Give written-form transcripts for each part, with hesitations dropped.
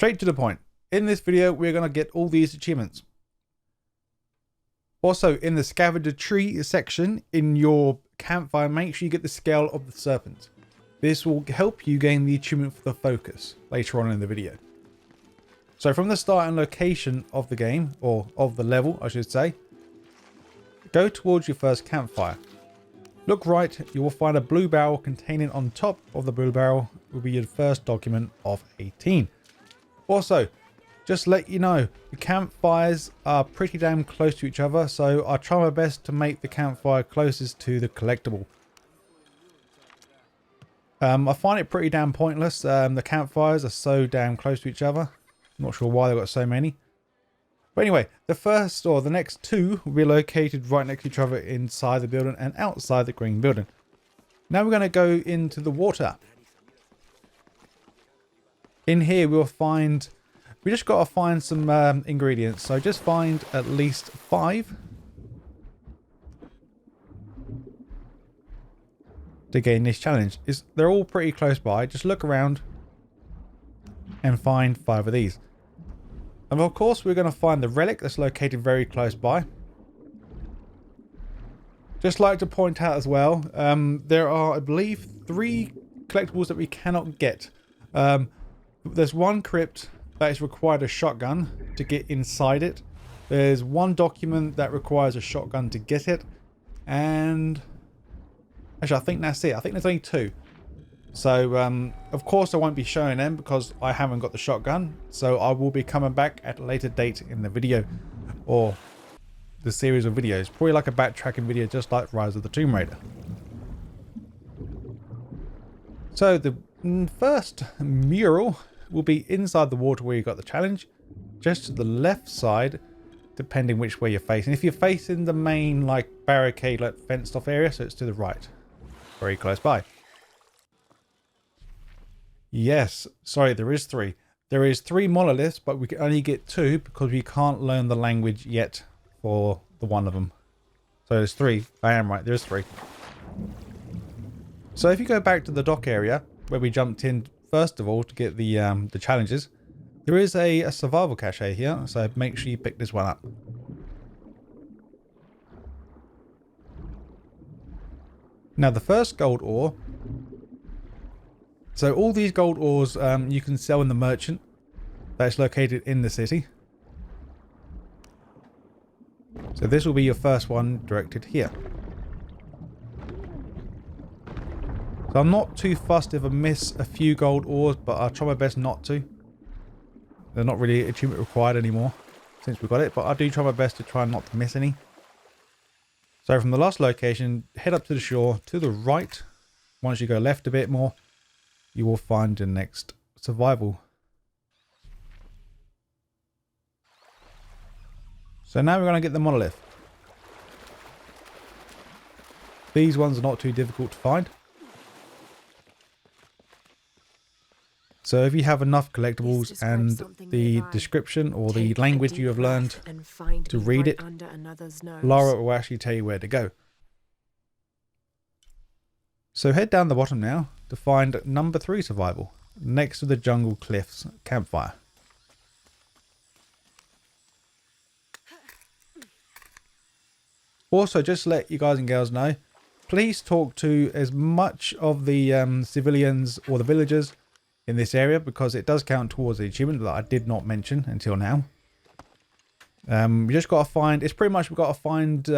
Straight to the point. In this video, we're going to get all these achievements. Also, in the scavenger tree section in your campfire, make sure you get the scale of the serpent. This will help you gain the achievement for the focus later on in the video. So from the start and location of the game, or of the level, I should say, go towards your first campfire. Look right, you will find a blue barrel. Containing on top of the blue barrel will be your first document of 18. Also, just let you know, the campfires are pretty damn close to each other, so I'll try my best to make the campfire closest to the collectible. I find it pretty damn pointless. The campfires are so damn close to each other. Not sure why they've got so many. But anyway, the next two will be located right next to each other inside the building and outside the green building. Now we're going to go into the water. In here we'll find... We just got to find some ingredients. So just find at least 5 to gain this challenge. They're all pretty close by. Just look around and find 5 of these. And of course we're going to find the relic that's located very close by. Just like to point out as well, there are, I believe, 3 collectibles that we cannot get. There's one crypt that is required a shotgun to get inside it. There's one document that requires a shotgun to get it. And actually, I think that's it. I think there's only 2. So, of course I won't be showing them because I haven't got the shotgun. So I will be coming back at a later date in the video. Or the series of videos. Probably like a backtracking video just like Rise of the Tomb Raider. So the first mural will be inside the water where you got the challenge. Just to the left side, depending which way you're facing. If you're facing the main like barricade, like fenced off area, so it's to the right. Very close by. Yes, sorry, there is 3. There is 3 monoliths, but we can only get 2 because we can't learn the language yet for the one of them. So there's 3. I am right, there's 3. So if you go back to the dock area where we jumped in first of all to get the challenges, there is a survival cache here, so make sure you pick this one up. Now the first gold ore. So all these gold ores you can sell in the merchant that's located in the city. So this will be your first one directed here. So I'm not too fussed if I miss a few gold ores, but I'll try my best not to. They're not really achievement required anymore since we got it, but I do try my best to try not to miss any. So from the last location, head up to the shore to the right. Once you go left a bit more, you will find the next survival. So now we're going to get the monolith. These ones are not too difficult to find. So if you have enough collectibles and the description or the language you have learned to read it, Lara will actually tell you where to go. So head down the bottom now to find number 3 survival, next to the jungle cliffs campfire. Also, just to let you guys and girls know, please talk to as much of the civilians or the villagers in this area, because it does count towards the achievement that I did not mention until now. We just got to find, it's pretty much we've got to find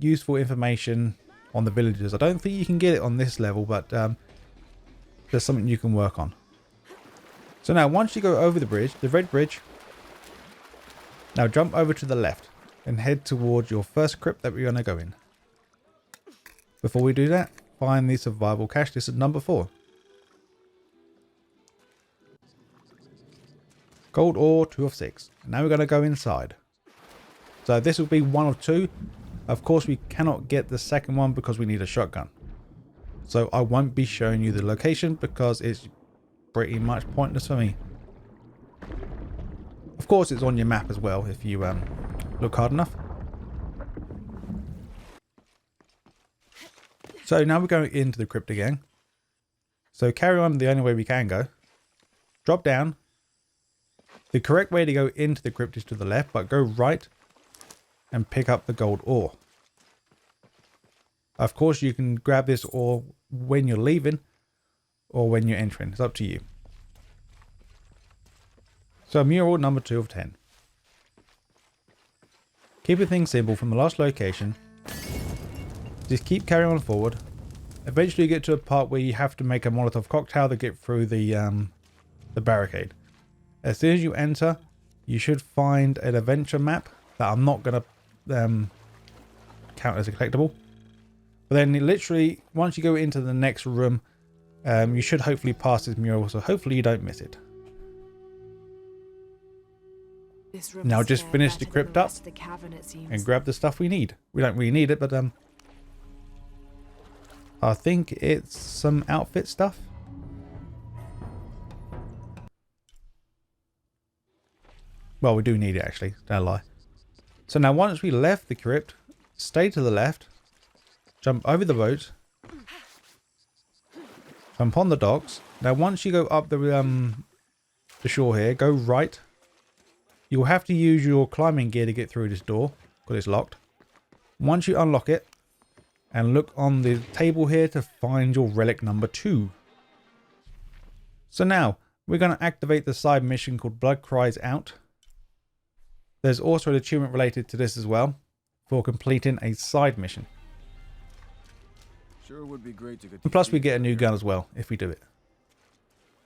useful information on the villagers. I don't think you can get it on this level, but there's something you can work on. So now once you go over the bridge, the red bridge, now jump over to the left and head towards your first crypt that we're going to go in. Before we do that, find the survival cache. This is number 4. Gold ore, 2 of 6. Now we're going to go inside. So this will be 1 of 2. Of course, we cannot get the second one because we need a shotgun. So I won't be showing you the location because it's pretty much pointless for me. Of course, it's on your map as well if you look hard enough. So now we're going into the crypt again. So carry on the only way we can go. Drop down. The correct way to go into the crypt is to the left, but go right and pick up the gold ore. Of course, you can grab this ore when you're leaving or when you're entering. It's up to you. So mural number 2 of 10. Keeping things simple from the last location. Just keep carrying on forward. Eventually you get to a part where you have to make a Molotov cocktail to get through the barricade. As soon as you enter, you should find an adventure map that I'm not going to count as a collectible. But then literally, once you go into the next room, you should hopefully pass this mural, so hopefully you don't miss it. Now just finish the crypt up and grab the stuff we need. We don't really need it, but I think it's some outfit stuff. Well, we do need it actually, don't lie. So now once we left the crypt, stay to the left, jump over the boat, jump on the docks. Now once you go up the shore here, go right. You'll have to use your climbing gear to get through this door because it's locked. Once you unlock it and look on the table here to find your relic number 2. So now we're going to activate the side mission called Blood Cries Out. There's also an achievement related to this as well for completing a side mission. Sure would be great to get. And plus we get a new gun as well if we do it.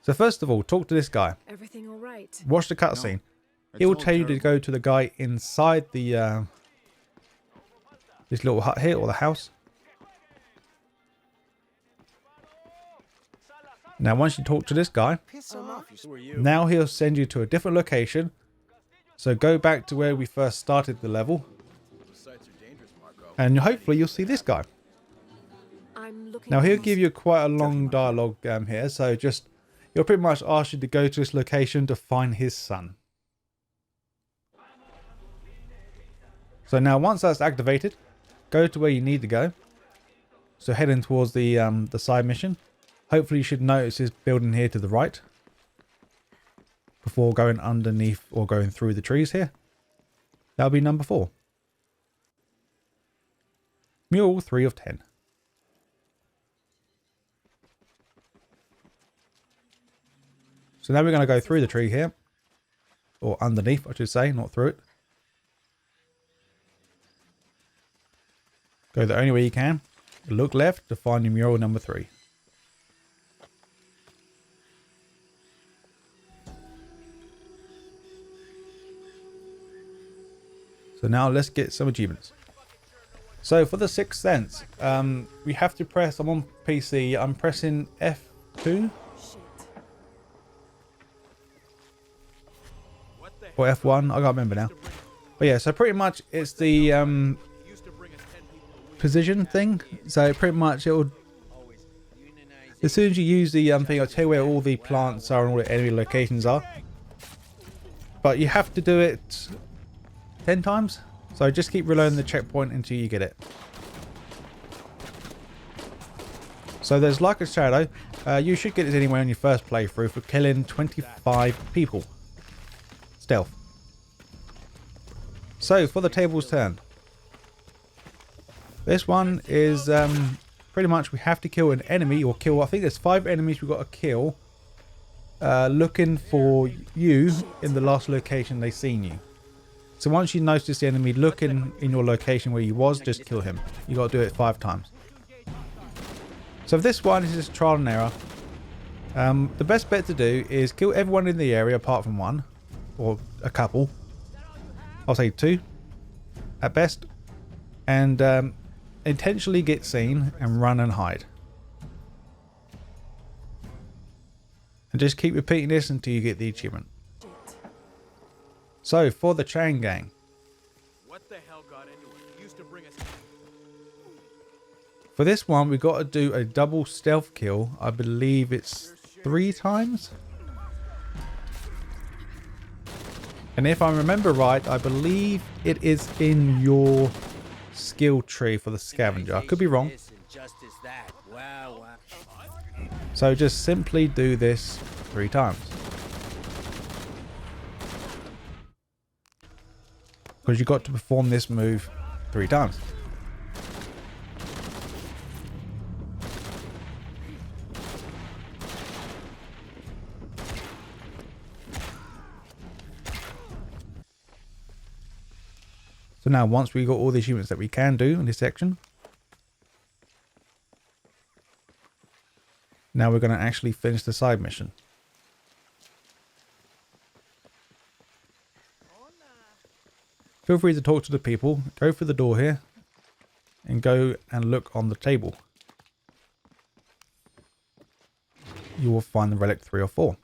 So first of all, talk to this guy. Everything all right? Watch the cutscene. He will tell you to go to the guy inside the this little hut here, or the house. Now once you talk to this guy, now he'll send you to a different location. So go back to where we first started the level. And hopefully you'll see this guy. Now he'll give you quite a long dialogue here. So just, he'll pretty much ask you to go to this location to find his son. So now once that's activated, go to where you need to go. So heading towards the side mission. Hopefully you should notice this building here to the right. Before going underneath or going through the trees here. That'll be number 4. Mural 3 of 10. So now we're going to go through the tree here. Or underneath, I should say, not through it. Go the only way you can. Look left to find your mural number 3. So now let's get some achievements. So for the 6th sense, we have to press, I'm on PC, I'm pressing F2 or F1, I can't remember now. But yeah, so pretty much it's the position thing. So pretty much it'll, as soon as you use the thing, I'll tell you where all the plants are and all the enemy locations are. But you have to do it 10 times. So just keep reloading the checkpoint until you get it. So there's like a shadow. You should get this anyway on your first playthrough for killing 25 people. Stealth. So for the tables turned. This one is pretty much we have to kill an enemy or kill, I think there's 5 enemies we've got to kill. Looking for you in the last location they've seen you. So once you notice the enemy looking in your location where you was, just kill him. You got to do it 5 times. So for this one, this is trial and error. The best bet to do is kill everyone in the area apart from one. Or a couple. I'll say 2 at best. And intentionally get seen and run and hide. And just keep repeating this until you get the achievement. So for the chain gang. What the hell got into it? Used to bring us. For this one, we got to do a double stealth kill. I believe it's 3 times. And if I remember right, I believe it is in your skill tree for the scavenger. I could be wrong. So just simply do this 3 times. because you got to perform this move 3 times. So now once we got all the achievements that we can do in this section, now we're going to actually finish the side mission. Feel free to talk to the people, go through the door here, and go and look on the table. You will find the relic 3 or 4.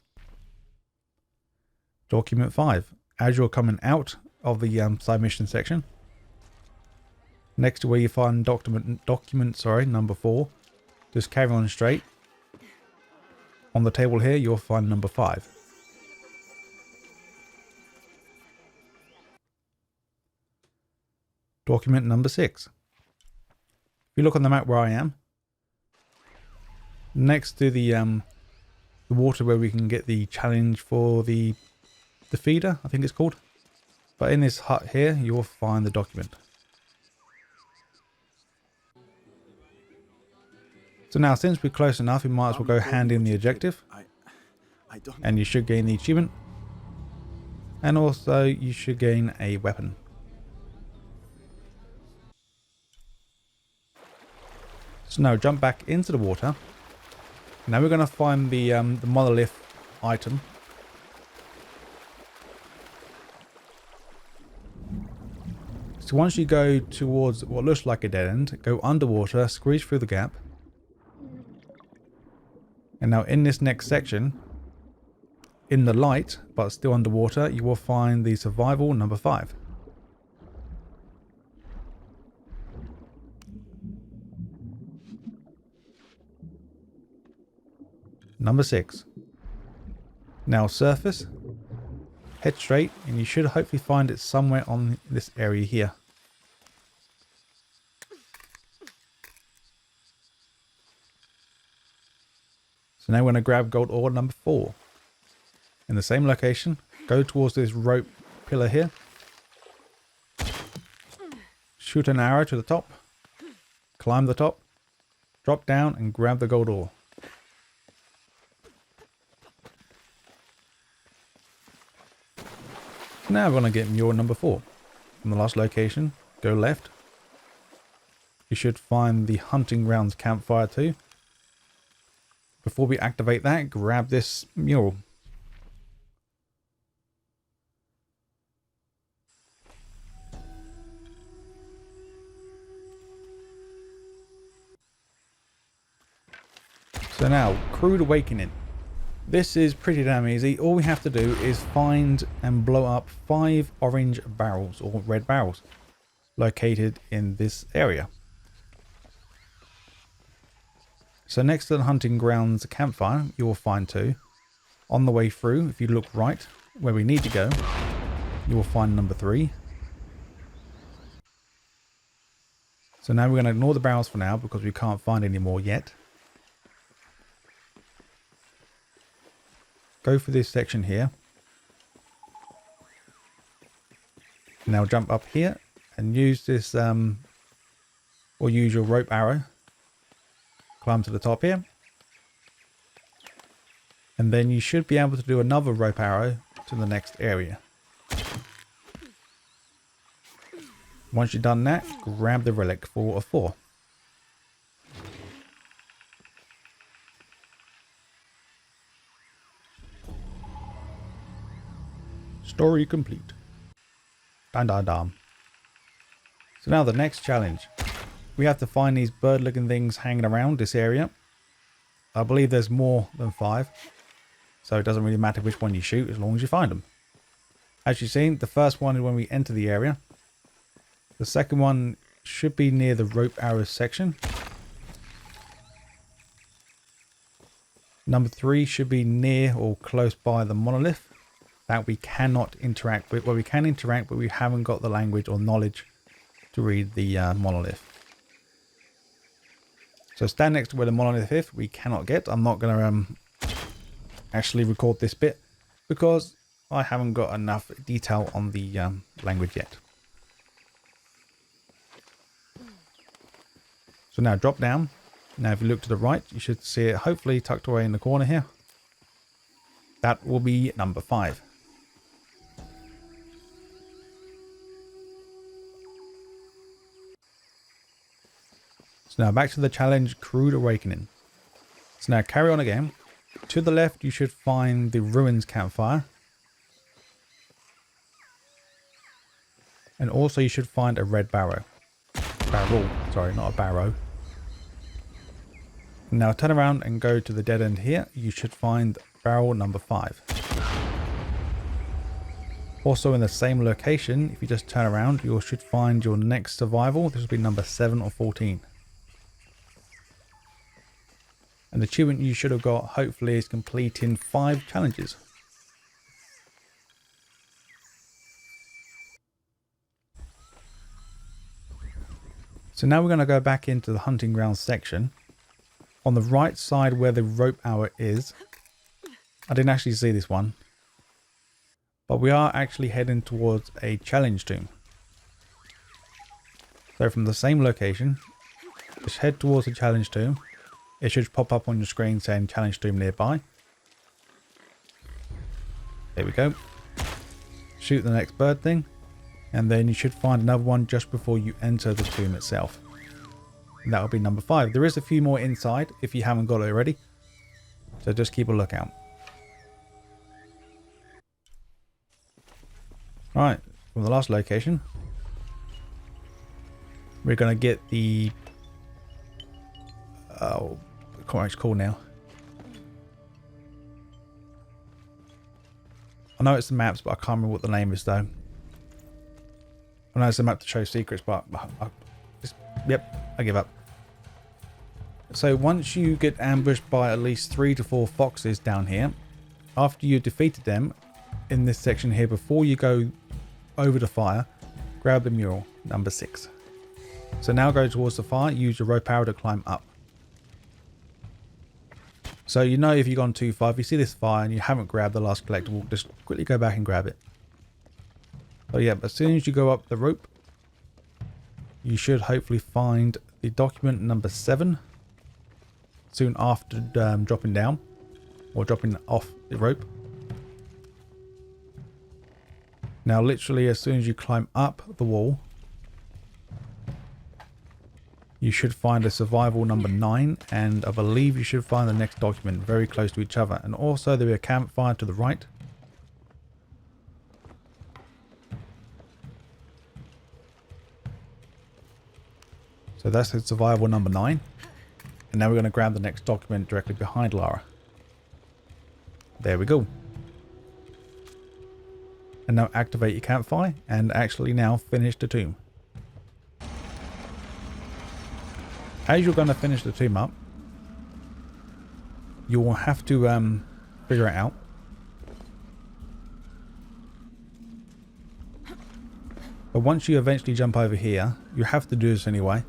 Document 5. As you're coming out of the side mission section, next to where you find document number 4, just carry on straight. On the table here, you'll find number 5. Document number 6. If you look on the map where I am, next to the water where we can get the challenge for the feeder, I think it's called. But in this hut here, you'll find the document. So now, since we're close enough, we might as well go hand in the objective. And you should gain the achievement. And also, you should gain a weapon. So now, jump back into the water. Now we're going to find the monolith item. So once you go towards what looks like a dead end, go underwater, squeeze through the gap. And now in this next section, in the light, but still underwater, you will find the survival number 5. Number 6. Now surface, head straight, and you should hopefully find it somewhere on this area here. So now we're going to grab gold ore number 4. In the same location, go towards this rope pillar here. Shoot an arrow to the top. Climb the top. Drop down and grab the gold ore. Now we're going to get mural number 4. From the last location, go left. You should find the hunting grounds campfire too. Before we activate that, grab this mural. So now, Crude Awakening. This is pretty damn easy. All we have to do is find and blow up 5 orange barrels or red barrels located in this area. So next to the hunting grounds campfire, you will find 2. On the way through, if you look right where we need to go, you will find number 3. So now we're going to ignore the barrels for now because we can't find any more yet. Go for this section here. Now jump up here and use this or use your rope arrow. Climb to the top here. And then you should be able to do another rope arrow to the next area. Once you've done that, grab the relic 4 of 4. Story complete. Dun dun dun. So now the next challenge. We have to find these bird looking things hanging around this area. I believe there's more than 5. So it doesn't really matter which one you shoot as long as you find them. As you've seen, the first one is when we enter the area. The second one should be near the rope arrows section. Number 3 should be near or close by the monolith. That we cannot interact with. Well, we can interact, but we haven't got the language or knowledge to read the monolith. So stand next to where the monolith is. We cannot get. I'm not going to actually record this bit because I haven't got enough detail on the language yet. So now drop down. Now if you look to the right, you should see it hopefully tucked away in the corner here. That will be number 5. So now back to the challenge, Crude Awakening. So now carry on again. To the left, you should find the ruins campfire. And also you should find a red barrel. Barrel, sorry, not a barrow. Now turn around and go to the dead end here. You should find barrel number 5. Also in the same location, if you just turn around, you should find your next survival. This will be number 7 or 14. And the achievement you should have got, hopefully, is completing 5 challenges. So now we're going to go back into the hunting grounds section. On the right side where the rope hour is, I didn't actually see this one, but we are actually heading towards a challenge tomb. So from the same location, just head towards the challenge tomb. It should pop up on your screen saying challenge tomb nearby. There we go. Shoot the next bird thing, and then you should find another one just before you enter the tomb itself. And that will be number 5. There is a few more inside if you haven't got it already, so just keep a lookout. Right, from the last location, we're going to get the... Oh, I can't remember what it's called now. I know it's the maps, but I can't remember what the name is though. I know it's a map to show secrets, but yep, I give up. So once you get ambushed by at least 3 to 4 foxes down here, after you've defeated them in this section here, before you go over the fire, grab the mural, number 6. So now go towards the fire, use your rope arrow to climb up. So you know if you've gone too far, if you see this fire and you haven't grabbed the last collectible, just quickly go back and grab it. So yeah, as soon as you go up the rope, you should hopefully find the document number 7 soon after dropping down or dropping off the rope. Now literally as soon as you climb up the wall, you should find a survival number 9, and I believe you should find the next document very close to each other. And also there will be a campfire to the right. So that's the survival number 9. And now we're going to grab the next document directly behind Lara. There we go. And now activate your campfire and actually now finish the tomb. As you're going to finish the tomb up, you will have to figure it out. But once you eventually jump over here, you have to do this anyway.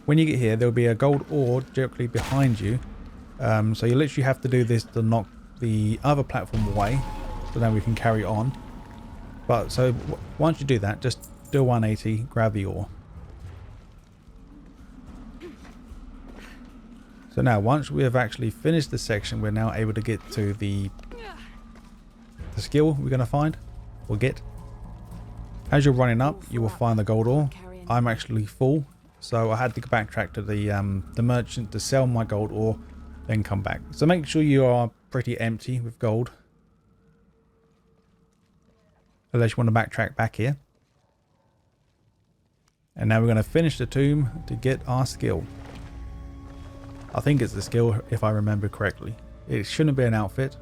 When you get here, there'll be a gold ore directly behind you. So you literally have to do this to knock the other platform away, so then we can carry on. But so once you do that, just do 180, grab the ore. So now once we have actually finished this section, we're now able to get to the skill we're going to find or get. As you're running up, you will find the gold ore. I'm actually full, so I had to backtrack to the merchant to sell my gold ore, then come back. So make sure you are pretty empty with gold, unless you want to backtrack back here. And now we're going to finish the tomb to get our skill. I think it's the skill if I remember correctly. It shouldn't be an outfit.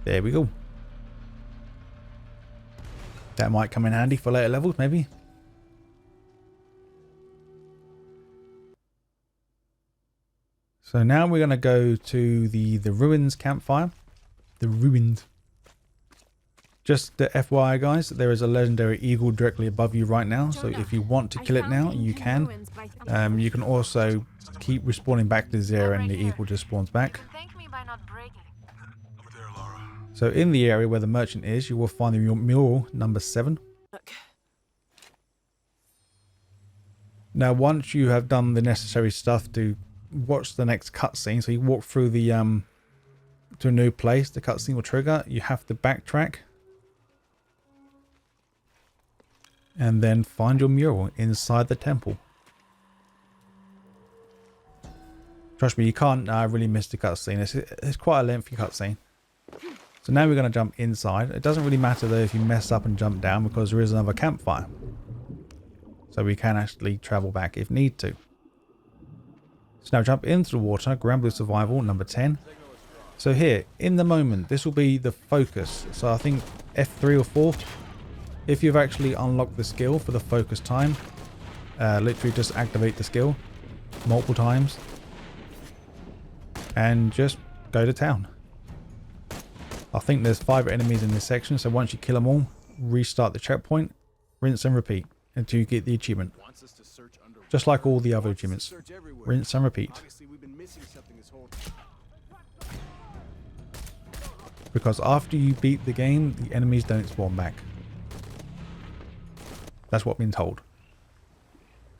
There we go. That might come in handy for later levels, maybe. So now we're going to go to the ruins campfire. The ruins. Just the FYI guys, there is a legendary eagle directly above you right now. So if you want to kill it now, you can. You can also keep respawning back to 0 and the eagle just spawns back. So in the area where the merchant is, you will find the mural number 7. Now, once you have done the necessary stuff to watch the next cutscene, so you walk through the to a new place, the cutscene will trigger. You have to backtrack and then find your mural inside the temple. Trust me, you can't really miss the cutscene. It's quite a lengthy cutscene. So now we're going to jump inside. It doesn't really matter though if you mess up and jump down, because there is another campfire. So we can actually travel back if need to. So now jump into the water, grab the survival, number 10. So here, in the moment, this will be the focus. So I think F3 or 4. If you've actually unlocked the skill for the focus time, literally just activate the skill multiple times. And just go to town. I think there's 5 enemies in this section, so once you kill them all, restart the checkpoint, rinse and repeat until you get the achievement. Just like all the other achievements. Rinse and repeat. Because after you beat the game, the enemies don't spawn back. That's what I've been told.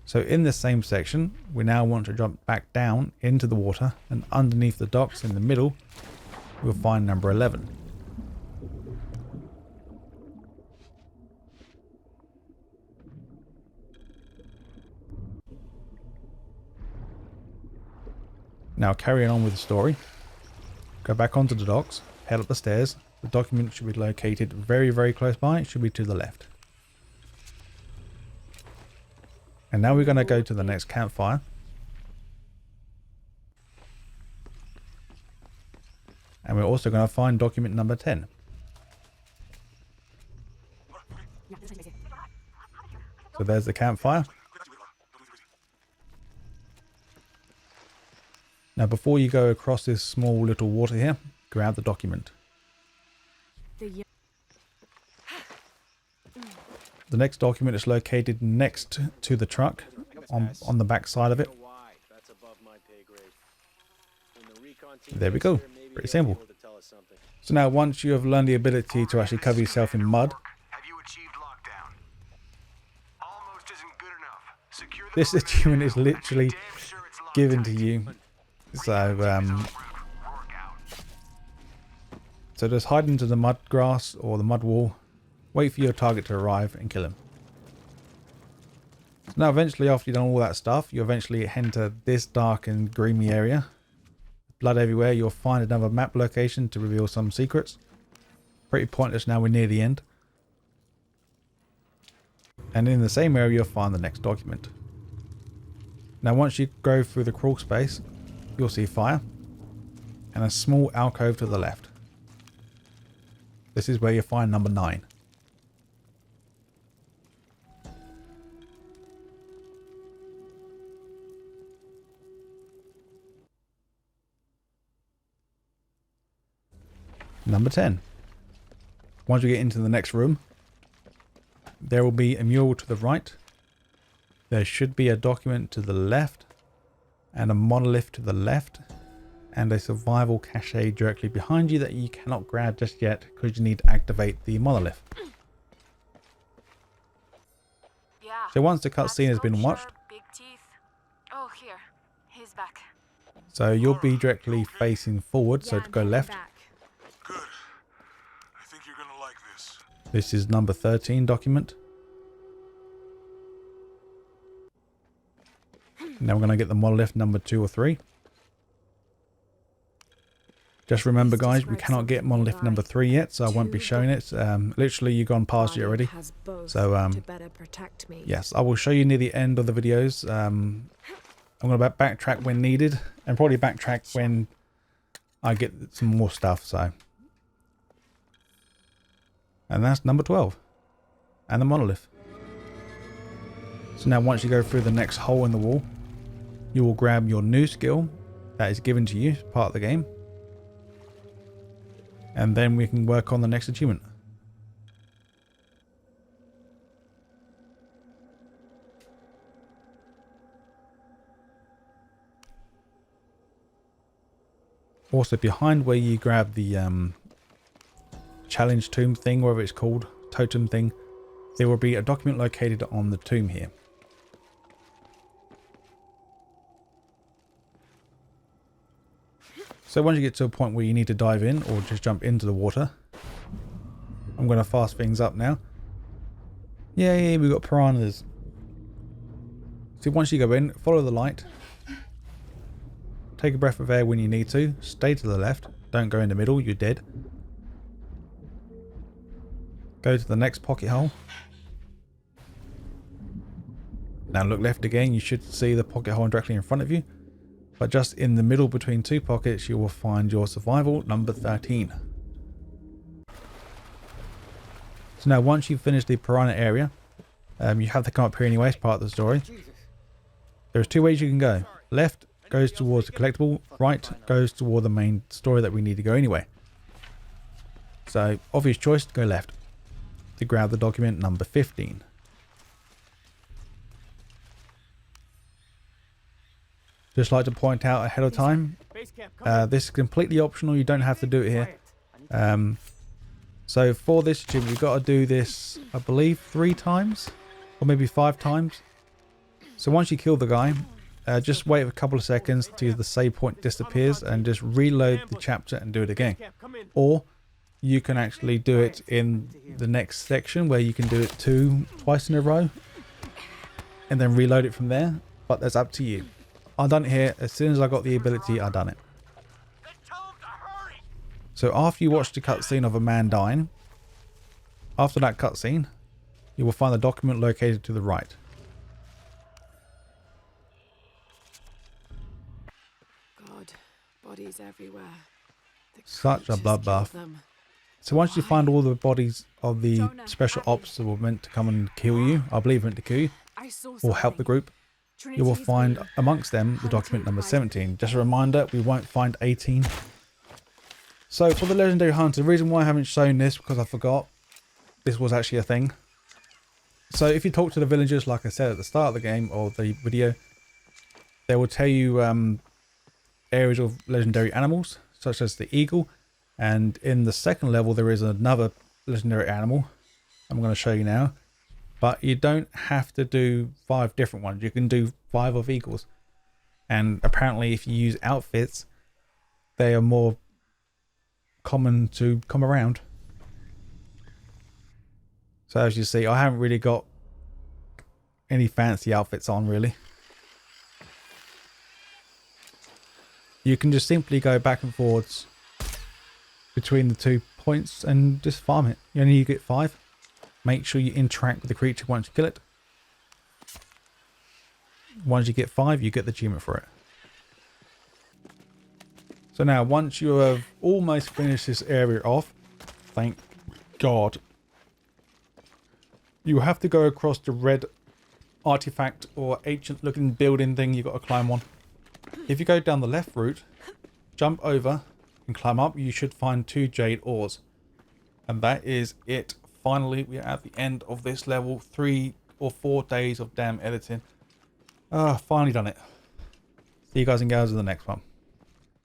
So in this same section, we now want to jump back down into the water, and underneath the docks in the middle, we'll find number 11. Now carrying on with the story, go back onto the docks, head up the stairs. The document should be located very, very close by. It should be to the left. And now we're going to go to the next campfire. And we're also going to find document number 10. So there's the campfire. Now before you go across this small little water here, grab the document. The next document is located next to the truck on the back side of it. There we go. Pretty simple. So now once you have learned the ability to actually cover yourself in mud, this achievement is literally given to you. So just hide into the mud grass or the mud wall, wait for your target to arrive and kill him. So now eventually, after you've done all that stuff, you eventually enter this dark and grimy area. Blood everywhere. You'll find another map location to reveal some secrets. Pretty pointless now, we're near the end. And in the same area you'll find the next document. Now once you go through the crawl space, you'll see fire and a small alcove to the left. This is where you'll find number 9. Number 10. Once you get into the next room, there will be a mural to the right. There should be a document to the left and a monolith to the left and a survival cache directly behind you that you cannot grab just yet because you need to activate the monolith. Yeah, so once the cutscene has been watched, big teeth. Oh, here. He's back. so you'll be directly facing forward, so to go left. Good. I think you're gonna like this. This is number 13 document. Now we're going to get the monolith number 2 or 3. Just remember guys, we cannot get monolith number 3 yet, so I won't be showing it. Literally you've gone past it already. So yes, I will show you near the end of the videos. I'm going to backtrack when needed, and probably backtrack when I get some more stuff. So, and that's number 12 and the monolith. So now once you go through the next hole in the wall, you will grab your new skill that is given to you as part of the game, and then we can work on the next achievement. Also behind where you grab the challenge tomb thing, whatever it's called, totem thing, there will be a document located on the tomb here. So once you get to a point where you need to dive in or just jump into the water, I'm going to fast things up now. Yay, we've got piranhas. So once you go in, follow the light. Take a breath of air when you need to. Stay to the left. Don't go in the middle, you're dead. Go to the next pocket hole. Now look left again, you should see the pocket hole directly in front of you. But just in the middle between two pockets, you will find your survival number 13. So now once you've finished the piranha area, you have to come up here anyway, it's part of the story. There's two ways you can go. Left goes towards the collectible, right goes toward the main story that we need to go anyway. So obvious choice, go left to grab the document number 15. Just like to point out ahead of time, this is completely optional, you don't have to do it here. So for this achievement, you've got to do this, I believe, 3 times or maybe 5 times. So once you kill the guy, just wait a couple of seconds till the save point disappears and just reload the chapter and do it again. Or you can actually do it in the next section where you can do it twice in a row and then reload it from there, but that's up to you. I've done it here. As soon as I got the ability, I've done it. So after you watch the cutscene of a man dying, after that cutscene, you will find the document located to the right. God, bodies everywhere. Such a bloodbath. So once you find all the bodies of the special ops that were meant to come and kill you, I believe meant to kill you, or help the group, you will find amongst them the document number 17. Just a reminder, we won't find 18. So for the Legendary Hunter, the reason why I haven't shown this, because I forgot this was actually a thing. So if you talk to the villagers, like I said at the start of the game or the video, they will tell you areas of legendary animals, such as the eagle. And in the second level, there is another legendary animal I'm going to show you now. But you don't have to do 5 different ones. You can do 5 of eagles. And apparently if you use outfits, they are more common to come around. So as you see, I haven't really got any fancy outfits on really. You can just simply go back and forwards between the 2 points and just farm it. You only get 5. Make sure you interact with the creature once you kill it. Once you get 5, you get the achievement for it. So now, once you have almost finished this area off, thank God, you have to go across the red artifact or ancient looking building thing you've got to climb on. If you go down the left route, jump over and climb up, you should find 2 jade ores. And that is it. Finally, we are at the end of this level. 3 or 4 days of damn editing. Finally done it. See you guys and gals in the next one.